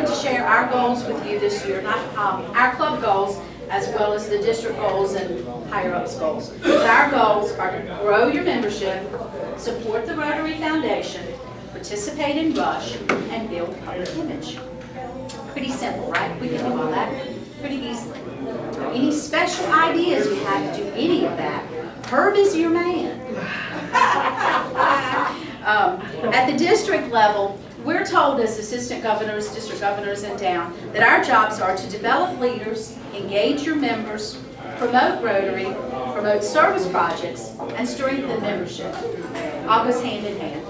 To share our goals with you this year, not our club goals as well as the district goals and higher ups goals. Our goals are to grow your membership, support the Rotary Foundation, participate in Rush, and build public image. Pretty simple, right? We can do all that pretty easily. Any special ideas you have to do any of that, Herb is your man. At the district level, we're told as assistant governors, district governors, and down that our jobs are to develop leaders, engage your members, promote Rotary, promote service projects, and strengthen membership. All goes hand in hand.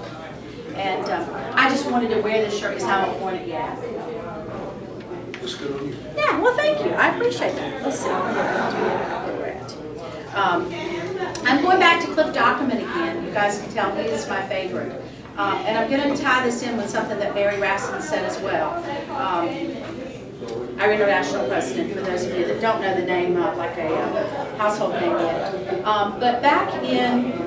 And I just wanted to wear this shirt because I haven't worn it yet. Looks good on you. Yeah, well, thank you. I appreciate that. Let's see where we're at. I'm going back to Cliff Document again. You guys can tell me it's my favorite. And I'm going to tie this in with something that Barry Raskin said as well. Our international president, for those of you that don't know the name, like a household name yet. But back in,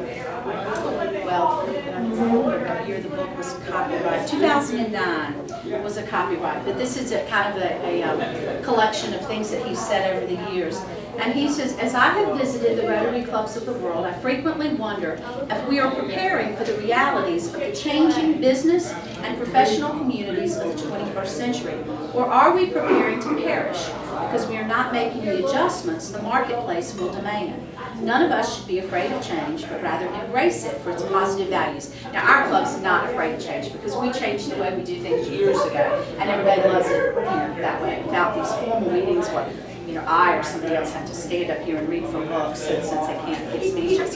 well, the year the book was copyrighted, 2009 was a copyright. But this is a kind of a collection of things that he said over the years. And he says, as I have visited the Rotary clubs of the world, I frequently wonder if we are preparing for the realities of the changing business and professional communities of the 21st century. Or are we preparing to perish because we are not making the adjustments the marketplace will demand? None of us should be afraid of change, but rather embrace it for its positive values. Now, our club's not afraid of change because we changed the way we do things years ago, and everybody loves it, that way, without these formal meetings where I or somebody else have to stand up here and read from books since they can't give speeches.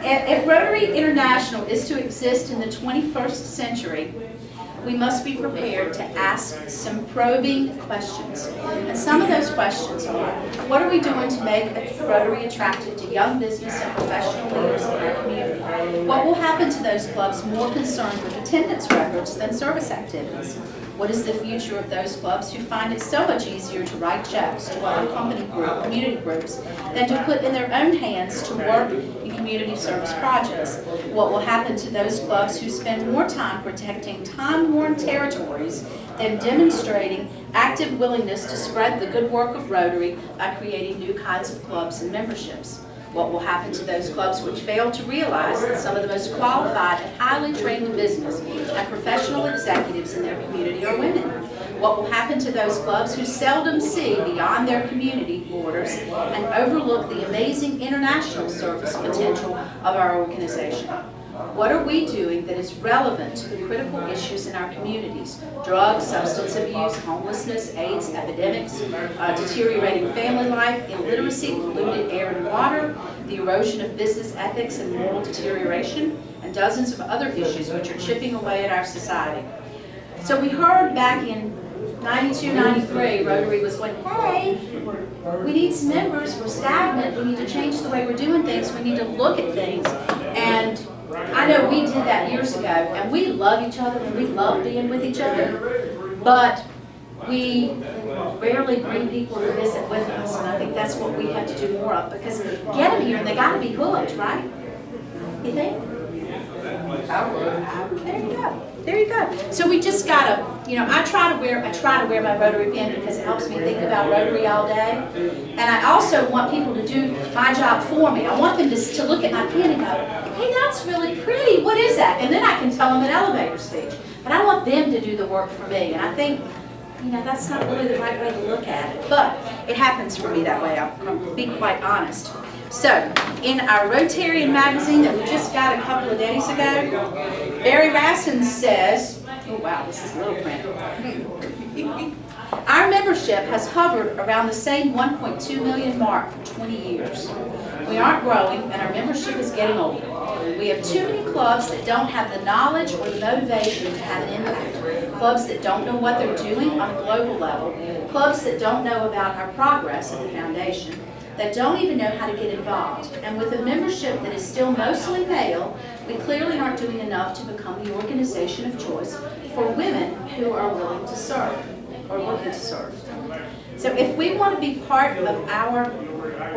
If Rotary International is to exist in the 21st century, we must be prepared to ask some probing questions. And some of those questions are, what are we doing to make Rotary attractive to young business and professional leaders in our community? What will happen to those clubs more concerned with attendance records than service activities? What is the future of those clubs who find it so much easier to write checks to other community groups than to put in their own hands to work in community service projects? What will happen to those clubs who spend more time protecting time-worn territories than demonstrating active willingness to spread the good work of Rotary by creating new kinds of clubs and memberships? What will happen to those clubs which fail to realize that some of the most qualified and highly trained business and professional executives in their community are women? What will happen to those clubs who seldom see beyond their community borders and overlook the amazing international service potential of our organization? What are we doing that is relevant to the critical issues in our communities? Drugs, substance abuse, homelessness, AIDS epidemics, deteriorating family life, illiteracy, polluted air and water, the erosion of business ethics and moral deterioration, and dozens of other issues which are chipping away at our society. So we heard back in 92, 93, Rotary was going, hey, we need some members, we're stagnant, we need to change the way we're doing things, we need to look at things. And I know we did that years ago, and we love each other, and we love being with each other, but we rarely bring people to visit with us, and I think that's what we have to do more of, because get them here, and they got to be hooked, right? You think? There you go. There you go. So we just gotta, I try to wear my Rotary pin because it helps me think about Rotary all day. And I also want people to do my job for me. I want them to look at my pin and go, hey, that's really pretty. What is that? And then I can tell them an elevator speech. But I want them to do the work for me. And I think, that's not really the right way to look at it. But it happens for me that way. I'll be quite honest. So, in our Rotarian magazine that we just got a couple of days ago, Barry Raskin says, oh wow, this is little print. Our membership has hovered around the same 1.2 million mark for 20 years. We aren't growing, and our membership is getting older. We have too many clubs that don't have the knowledge or the motivation to have an impact. Clubs that don't know what they're doing on a global level. Clubs that don't know about our progress at the foundation. That don't even know how to get involved. And with a membership that is still mostly male, we clearly aren't doing enough to become the organization of choice for women who are willing to serve, or looking to serve. So if we want to be part of our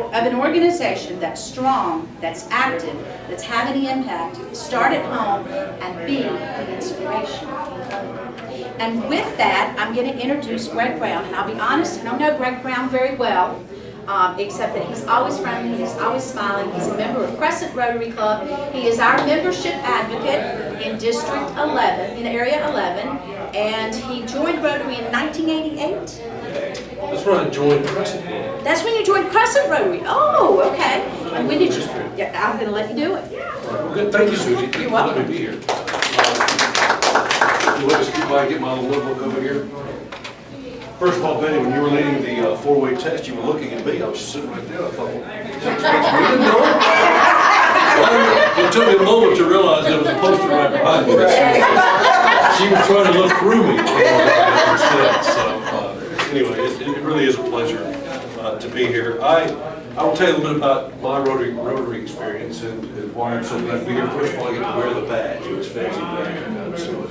of an organization that's strong, that's active, that's having an impact, start at home and be the inspiration. And with that, I'm going to introduce Greg Brown. And I'll be honest, I don't know Greg Brown very well, except that he's always friendly, he's always smiling. He's a member of Crescent Rotary Club. He is our membership advocate in District 11, in Area 11, and he joined Rotary in 1988. That's when I joined Crescent. That's when you joined Crescent Rotary. Oh, okay. And when did you? Yeah, I'm going to let you do it. Well, good. Thank you, Susie. Thank you for letting me be here. You let us get by and get my little notebook over here. First of all, Betty, when you were leading the four-way test, you were looking at me. I was sitting right there. I thought, well, she expects me to know? It took me a moment to realize there was a poster right behind me. She was trying to look through me. So, anyway, it really is a pleasure to be here. I will tell you a little bit about my Rotary experience and why I'm so glad to be here. First of all, I get to wear the badge, this fancy badge, so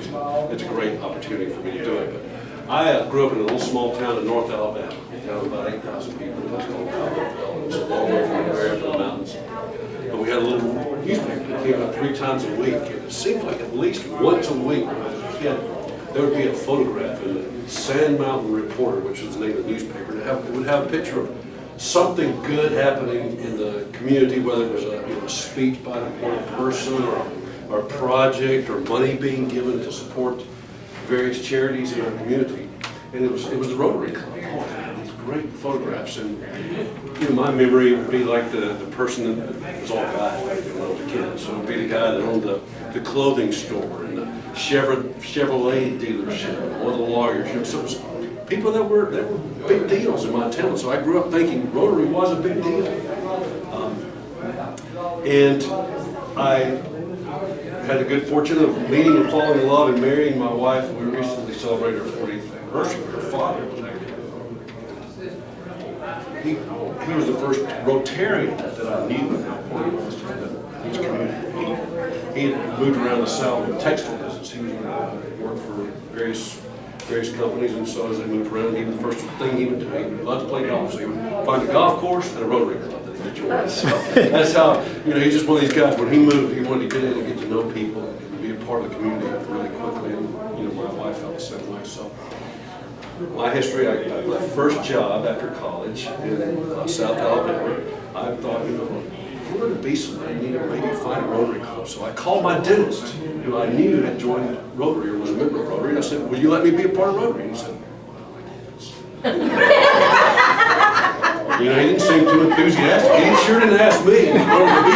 it's a great opportunity for me to do it. But I grew up in a little small town in North Alabama, a town of about 8,000 people. It was called Cottonville. It was a long way from the area to the mountains. And we had a little newspaper that came out 3 times a week. And it seemed like at least once a week when I was a kid, there would be a photograph in the Sand Mountain Reporter, which was the name of the newspaper. It would have a picture of something good happening in the community, whether it was a speech by an important person or a project or money being given to support various charities in our community. And it was the Rotary Club. These great photographs. And my memory would be like the person that was all guy when I was a kid. So it would be the guy that owned the clothing store and the Chevrolet dealership, and one of the lawyers. So it was people that were big deals in my town. So I grew up thinking Rotary was a big deal. And I had the good fortune of meeting and falling in love and marrying my wife. We recently celebrated our 40th anniversary. Her father was actually he was the first Rotarian that I knew in each community. He had moved around the South in the textile business. He was worked for various companies, and so as they moved around, he was the first thing he would do. He loved to play golf, so he would find a golf course and a Rotary Club that he would join. So that's how, he's just one of these guys. When he moved, he wanted to get in and get to know people and be a part of the community really quickly. And my wife felt the same way. So my history, my first job after college in South Alabama, I thought, if we're going to be somebody, I need to maybe find a Rotary Club. So I called my dentist, who I knew had joined Rotary or was a member of Rotary, and I said, will you let me be a part of Rotary? And he said, well, my dentist. He didn't seem too enthusiastic. He sure didn't ask me if he wanted to be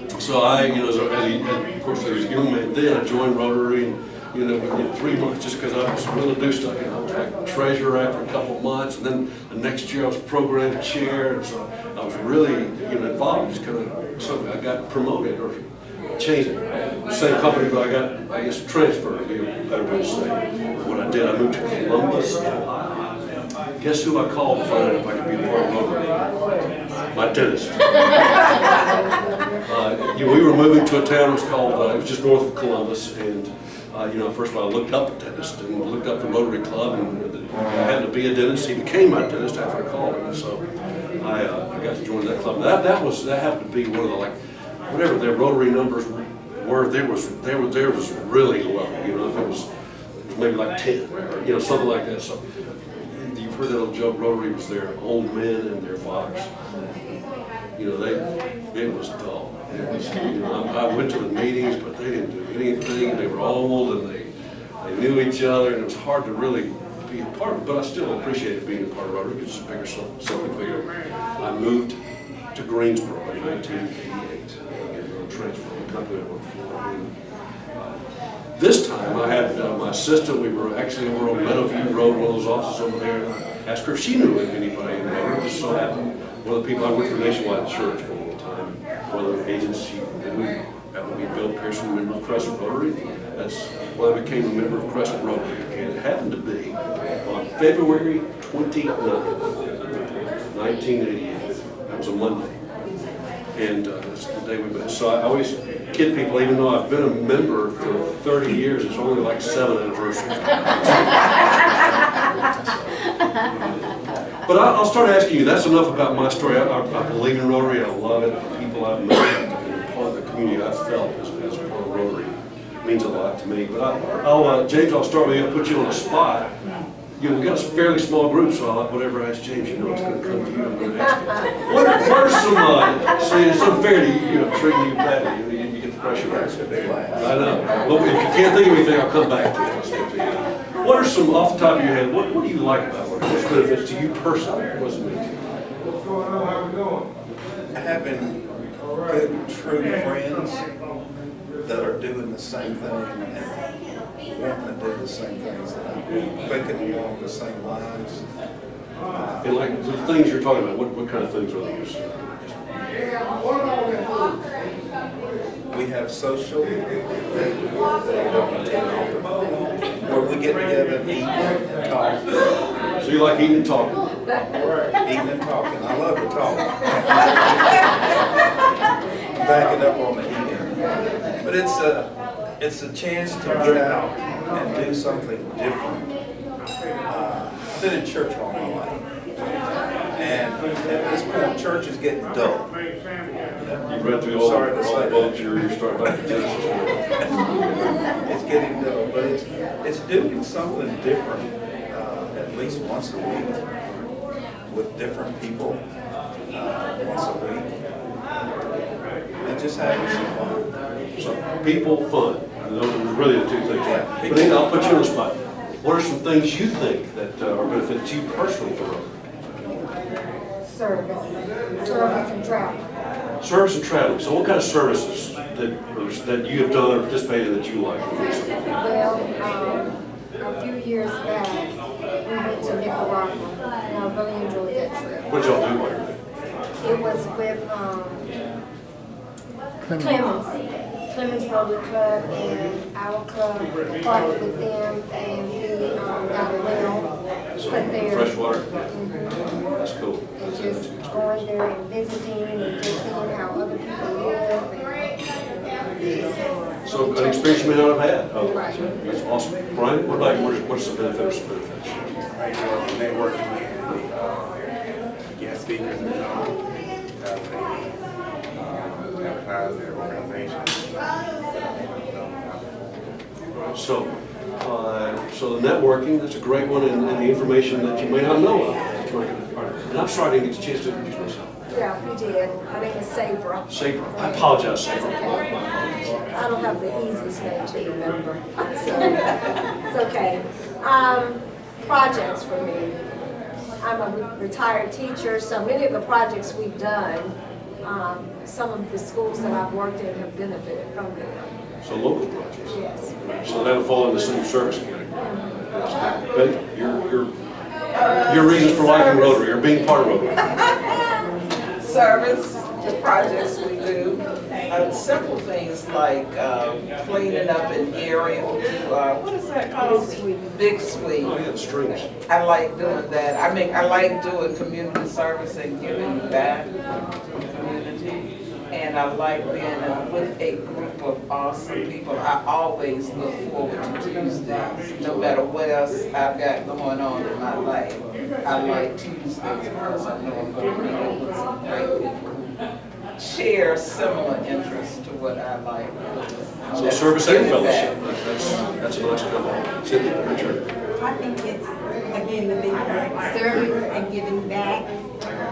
somebody. So I, of course, as a young man then, I joined Rotary, and within 3 months, just because I was willing to do stuff. I was like treasurer after a couple of months, and then the next year I was program chair, and so I was really involved. Just kind of something I got promoted or changed. Same company, but I guess transferred would be a better way to say. What I did, I moved to Columbus, Ohio. Guess who I called to find out if I could be a part of Rotary? My dentist. We were moving to a town. It was called. It was just north of Columbus, and. First of all, I looked up a dentist and looked up the Rotary Club, and I happened to be a dentist. He became my dentist after I called him, so I got to join that club. That happened to be one of the whatever their Rotary numbers were. There was really low. If it was maybe like 10, or something like that. So you've heard that old joke. Rotary was their old men and their fathers. It was dull. It was, I went to the meetings, but they didn't do anything. They were old, and they knew each other, and it was hard to really be a part of it. But I still appreciated being a part of Rotary because it's bigger, something bigger. I moved to Greensboro in 1988 and transferred from the company I worked for. This time I had my assistant. We were actually over on Meadowview Road, one of those offices over there, and I asked her if she knew anybody in Rotary. Just so happened one of the people I worked for Nationwide Insurance for a long time. One of the agents, that would be Bill Pearson, a member of Crescent Rotary. That's when I became a member of Crescent Rotary. And it happened to be on February 29th, 1988. That was a Monday. And that's the day we met. So I always kid people, even though I've been a member for 30 years, it's only like 7 anniversaries. But I'll start asking you, that's enough about my story. I believe in Rotary, I love it, the people I've met, and part of the community I've felt as part of Rotary means a lot to me. But James, I'll start with you, I'll put you on the spot. You know, we got a fairly small group, so whatever I ask James, you know it's going to come to you, I'm going to ask you. What are some, see, it's unfair to you, treating you badly, you get the pressure back. I know. Well, if you can't think of anything, I'll come back to it. I'll stick to you. What are some, off the top of your head, what do you like about Rotary? What's benefits to you personally? What does it mean to you? Having good, true friends that are doing the same thing and wanting to do the same things that I do, thinking along the same lines. And like the things you're talking about, what kind of things are those? We have social, where we get together and eat and talk. So you like eating and talking? Eating and talking. I love to talk. Back it up on the eating. But it's a chance to get out and do something different. I've been in church all my life. And at this point, church is getting dull. You've read through all the books, you're starting back to Genesis. It's getting dull, but it's doing something different at least once a week with different people once a week. And just having some fun. So people, fun. Those are really the two things. Yeah, But then I'll put you on the spot. What are some things you think that are benefits to you personally for Rotary? Service and travel. Service and traveling. So what kind of services that you have done or participated in that you like? Well, a few years back, we went to Nicaragua, and I really enjoyed that trip. What y'all do while you're there? It was with Clemens Rotary Club and our club partnered with them, and we got a well So put there. freshwater? Mhm. That's cool. And just going there and visiting and just seeing how other people live. So an experience you may not have had. Oh, Right. that's awesome. Brian, what about you? What's the benefit or some benefits? I enjoy networking and guest speakers and they advertise their organization. So the networking, that's a great one, and the information that you may not know of. And I'm sorry I didn't get the chance to introduce myself. Yeah, we did. My name is Sabra. Sabra. I apologize, Sabra. I don't have the easiest name to remember, so it's okay. Projects for me. I'm a retired teacher, so many of the projects we've done, some of the schools that I've worked in have benefited from them. So local projects. Yes. So that'll fall in the same service category. Betty, your reasons for liking Rotary, or being part of Rotary. Service, the projects we do, simple things like cleaning up an area, what is that called? Big Sweep. Oh, yeah, the streams. I like doing that. I like doing community service and giving back to the community. And I like being with a group of awesome people. I always look forward to Tuesdays, no matter what else I've got going on in my life. I like Tuesdays because I know I'm going to meet up with some great people who share similar interests to what I like. So service and fellowship, that's a nice combo. Cynthia, Richard. I think it's, again, the big word, service and giving back.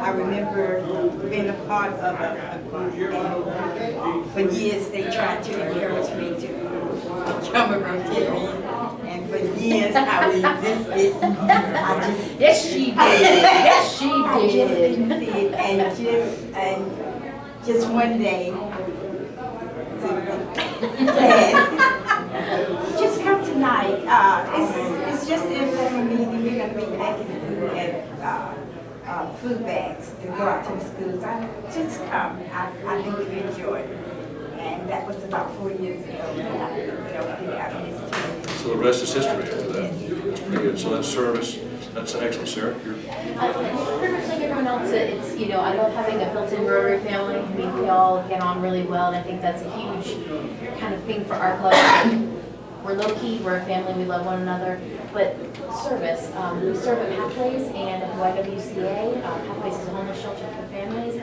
I remember being a part of a group, and for years they tried to encourage me to become a Rotarian. And for years I resisted. I just Yes, she did. Yes, she I just did. didn't see it, and just one day, just come tonight. It's just an informal meeting. We're going to be packing food and food bags to go out to the schools. Just come. I think you enjoy it. And that was about 4 years ago. And I missed it. So the rest is history after that. That's pretty good. So that's service. That's excellent, Sarah. Pretty much like everyone else, it's, you know, I love having a built-in Rotary family. I mean, we all get on really well, and I think that's a huge kind of thing for our club. we're low-key, we're a family, we love one another, but service, we serve at Pathways and at YWCA. Pathways is a homeless shelter for families,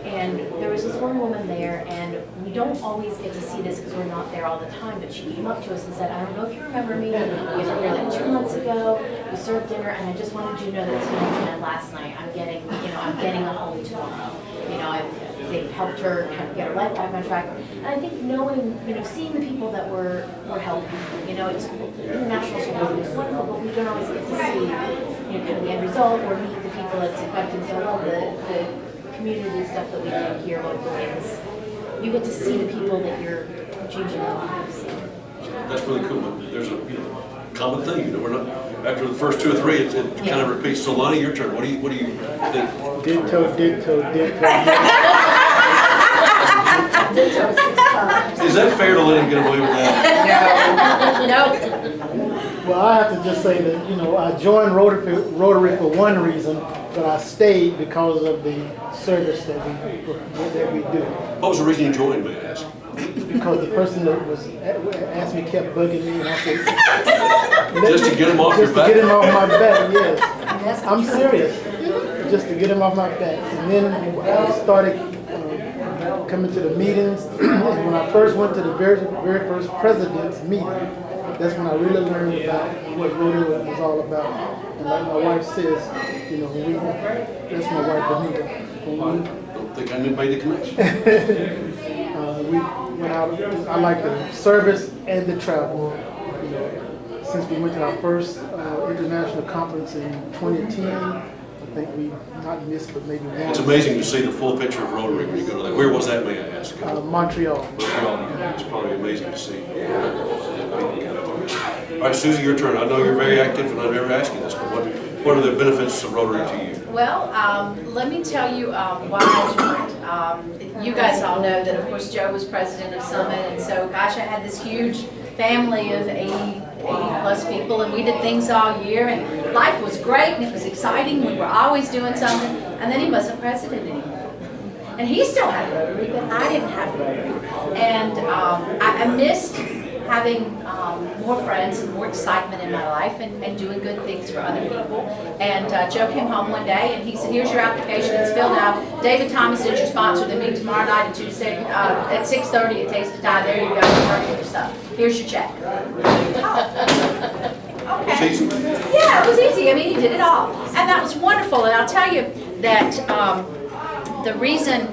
and there was this one woman there, and we don't always get to see this because we're not there all the time, but she came up to us and said, I don't know if you remember me, we were here like 2 months ago, we served dinner, and I just wanted you to know that tonight, last night, I'm getting a home tomorrow. They've helped her kind of get her life back on track. And I think knowing, seeing the people that we're helping, it's international support is wonderful, but we don't always get to see, kind of the end result or meet the people that's affected. So I love the community stuff that we do here locally is you get to see the people that you're changing their lives. That's really cool. There's a common thing. We're not after the first 2 or 3. It kind of repeats. So Lonnie, your turn. What do you think? Ditto. Ditto 6 times. Is that fair to let him get away with that? No. Well, I have to just say that, I joined Rotary for one reason, but I stayed because of the service that we do. What was the reason you joined, may I ask? Because the person that was asked me kept bugging me, and I said, Just to get him off your back? Just to get him off my back, yes. I'm serious. Just to get him off my back. And then I started coming to the meetings, and when I first went to the very first president's meeting, that's when I really learned about what Rotary was all about. And like my wife says, that's my wife, Benita. I don't think I made the connection. We went out, I like the service and the travel. Since we went to our first international conference in 2010, I think we not missed, but maybe one. It's amazing to see the full picture of Rotary when you go to that. Where was that, may I ask? Montreal. It's probably amazing to see. All right, Susie, your turn. I know you're very active, and I never asked you this, but what are the benefits of Rotary to you? Well, let me tell you why I joined. You guys all know that, of course, Joe was president of Summit, and so, gosh, I had this huge family of 80 plus people, and we did things all year, and life was great, and it was exciting. We were always doing something, and then he wasn't president anymore. And he still had Rotary, but I didn't have Rotary. And I missed having more friends and more excitement in my life and doing good things for other people. And Joe came home one day and he said, here's your application, it's filled out. David Thomas is your sponsor. They meet tomorrow night at Tuesday at 6:30 at Taste of Time. There you go, you're working your stuff. Here's your check. Oh. Okay. It's easy. Yeah, it was easy. I mean, he did it all. And that was wonderful. And I'll tell you that the reason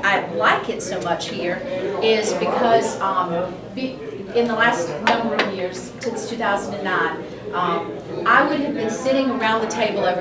I like it so much here is because in the last number of years, since 2009, I would have been sitting around the table every